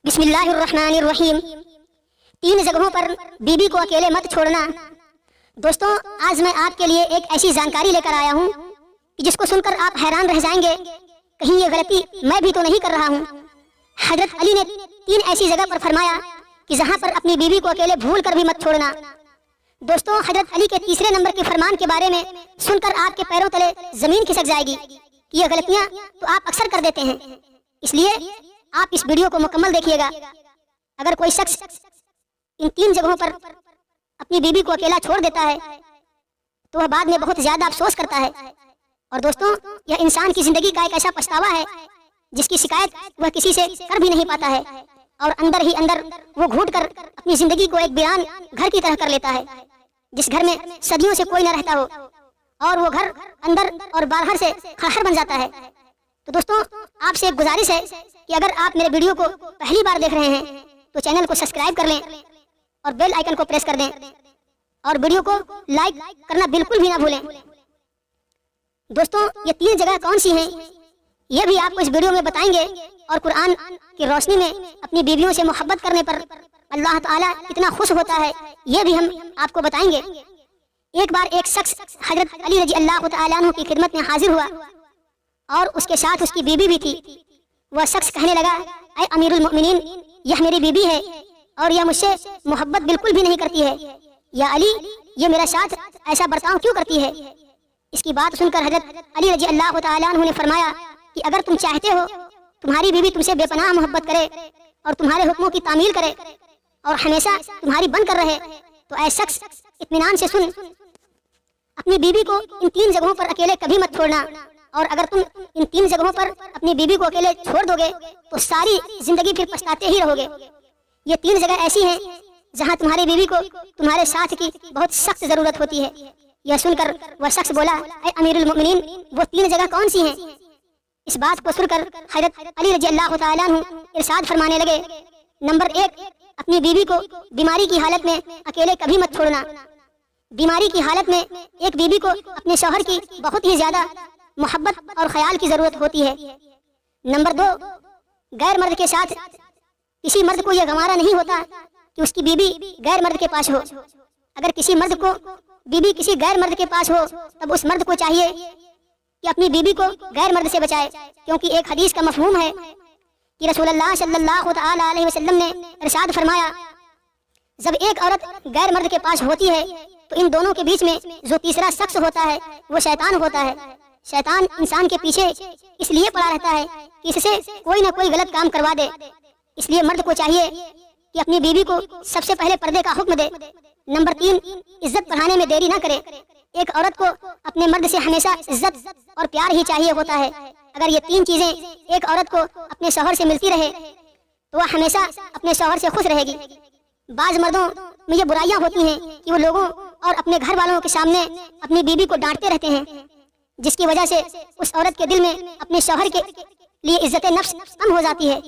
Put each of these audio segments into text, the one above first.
بسم اللہ الرحمن الرحیم۔ 3 جگہوں پر بیوی کو اکیلے مت چھوڑنا۔ دوستوں، آج میں آپ کے لیے ایک ایسی جانکاری لے کر آیا ہوں کہ جس کو سن کر آپ حیران رہ جائیں گے، کہیں یہ غلطی میں بھی تو نہیں کر رہا ہوں۔ حضرت علی نے 3 ایسی جگہ پر فرمایا کہ جہاں پر اپنی بیوی کو اکیلے بھول کر بھی مت چھوڑنا۔ دوستوں، حضرت علی کے تیسرے نمبر کے فرمان کے بارے میں سن کر آپ کے پیروں تلے زمین کھسک جائے گی کہ یہ غلطیاں تو آپ اکثر کر دیتے ہیں، اس لیے آپ اس ویڈیو کو مکمل دیکھیے گا۔ اگر کوئی شخص ان 3 جگہوں پر اپنی بیوی کو اکیلا چھوڑ دیتا ہے تو وہ بعد میں بہت زیادہ افسوس کرتا ہے، اور دوستوں یہ انسان کی زندگی کا ایک ایسا پچھتاوا ہے جس کی شکایت وہ کسی سے کر بھی نہیں پاتا ہے، اور اندر ہی اندر وہ گھوٹ کر اپنی زندگی کو ایک ویران گھر کی طرح کر لیتا ہے، جس گھر میں صدیوں سے کوئی نہ رہتا ہو، اور وہ گھر اندر اور باہر سے خرخر بن جاتا ہے۔ تو دوستوں، آپ سے ایک گزارش ہے کہ اگر آپ میرے ویڈیو کو پہلی بار دیکھ رہے ہیں تو چینل کو سبسکرائب کر لیں اور بیل آئیکن کو پریس کر دیں، اور ویڈیو کو لائک کرنا بالکل بھی نہ بھولیں۔ دوستوں، یہ 3 جگہ کون سی ہیں یہ بھی آپ کو اس ویڈیو میں بتائیں گے، اور قرآن کی روشنی میں اپنی بیویوں سے محبت کرنے پر اللہ تعالیٰ کتنا خوش ہوتا ہے یہ بھی ہم آپ کو بتائیں گے۔ ایک بار ایک شخص حضرت علی رضی اللہ تعالیٰ عنہ کی خدمت میں حاضر ہوا، اور اس کے ساتھ اس کی بیوی بھی تھی۔ وہ شخص کہنے لگا، اے امیر المؤمنین، یہ میری بیوی ہے اور یہ مجھ سے محبت بالکل بھی نہیں کرتی ہے، یا علی یہ میرا ساتھ ایسا برتاؤ کیوں کرتی ہے؟ اس کی بات سن کر حضرت علی رضی اللہ تعالیٰ عنہ نے فرمایا کہ اگر تم چاہتے ہو تمہاری بیوی تم سے بے پناہ محبت کرے اور تمہارے حکموں کی تعمیل کرے اور ہمیشہ تمہاری بن کر رہے تو اے شخص اطمینان سے سن، اپنی بیوی کو ان 3 جگہوں پر اکیلے کبھی مت چھوڑنا، اور اگر تم ان 3 جگہوں پر اپنی بیوی کو اکیلے چھوڑ دو گے تو ساری زندگی پھر پچھتاتے ہی رہو گے۔ یہ 3 جگہ ایسی ہیں جہاں تمہاری بیوی کو تمہارے ساتھ کی بہت سخت ضرورت ہوتی ہے۔ یہ سن کر وہ شخص بولا، اے امیر المؤمنین، وہ 3 جگہ کون سی ہیں؟ اس بات کو سن کر حضرت علی رضی اللہ تعالیٰ عنہ ارشاد فرمانے لگے، نمبر 1، اپنی بیوی کو بیماری کی حالت میں اکیلے کبھی مت چھوڑنا۔ بیماری کی حالت میں ایک بیوی کو اپنے شوہر کی بہت ہی زیادہ محبت اور خیال کی ضرورت ہوتی ہے۔ نمبر 2، غیر مرد کے ساتھ کسی مرد کو یہ گوارا نہیں ہوتا کہ اس کی بیوی غیر مرد کے پاس ہو۔ اگر کسی مرد کو بیوی کسی غیر مرد کے پاس ہو تب اس مرد کو چاہیے کہ اپنی بیوی کو غیر مرد سے بچائے، کیونکہ ایک حدیث کا مفہوم ہے کہ رسول اللہ صلی اللہ تعالی علیہ وسلم نے ارشاد فرمایا، جب ایک عورت غیر مرد کے پاس ہوتی ہے تو ان دونوں کے بیچ میں جو تیسرا شخص ہوتا ہے وہ شیطان ہوتا ہے۔ شیطان انسان کے پیچھے اس لیے پڑا رہتا ہے کہ اس سے کوئی نہ کوئی غلط کام کروا دے، اس لیے مرد کو چاہیے کہ اپنی بیوی کو سب سے پہلے پردے کا حکم دے۔ نمبر 3، عزت بڑھانے میں دیری نہ کرے۔ ایک عورت کو اپنے مرد سے ہمیشہ عزت اور پیار ہی چاہیے ہوتا ہے۔ اگر یہ 3 چیزیں ایک عورت کو اپنے شوہر سے ملتی رہے تو وہ ہمیشہ اپنے شوہر سے خوش رہے گی۔ بعض مردوں میں یہ برائیاں ہوتی ہیں کہ وہ لوگوں اور اپنے گھر والوں کے سامنے اپنی بیوی کو ڈانٹتے رہتے ہیں، جس کی وجہ سے اس عورت کے دل میں اپنے شوہر کے لیے عزت نفس کم ہو جاتی ہے،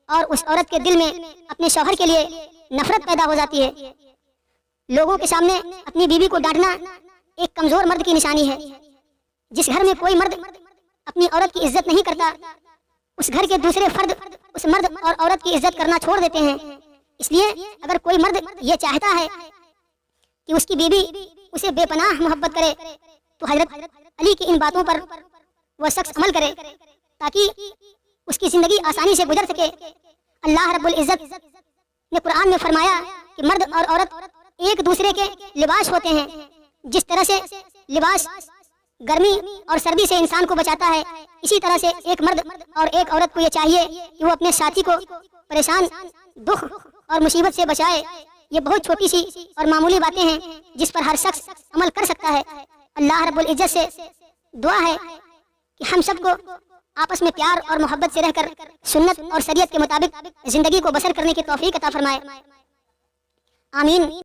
اور اس عورت کے دل میں اپنے شوہر کے لیے نفرت پیدا ہو جاتی ہے۔ لوگوں کے سامنے اپنی بیوی کو ڈانٹنا ایک کمزور مرد کی نشانی ہے۔ جس گھر میں کوئی مرد اپنی عورت کی عزت نہیں کرتا، اس گھر کے دوسرے فرد اس مرد اور عورت کی عزت کرنا چھوڑ دیتے ہیں۔ اس لیے اگر کوئی مرد یہ چاہتا ہے کہ اس کی بیوی اسے بے پناہ محبت کرے تو حضرت علی کی ان باتوں پر وہ شخص عمل کرے تاکہ اس کی زندگی آسانی سے گزر سکے۔ اللہ رب العزت نے قرآن میں فرمایا کہ مرد اور عورت ایک دوسرے کے لباس ہوتے ہیں۔ جس طرح سے لباس گرمی اور سردی سے انسان کو بچاتا ہے، اسی طرح سے ایک مرد اور ایک عورت کو یہ چاہیے کہ وہ اپنے ساتھی کو پریشان، دکھ اور مصیبت سے بچائے۔ یہ بہت چھوٹی سی اور معمولی باتیں ہیں جس پر ہر شخص عمل کر سکتا ہے۔ اللہ رب العزت سے دعا ہے کہ ہم سب کو آپس میں پیار اور محبت سے رہ کر سنت اور شریعت کے مطابق زندگی کو بسر کرنے کی توفیق عطا فرمائے، آمین۔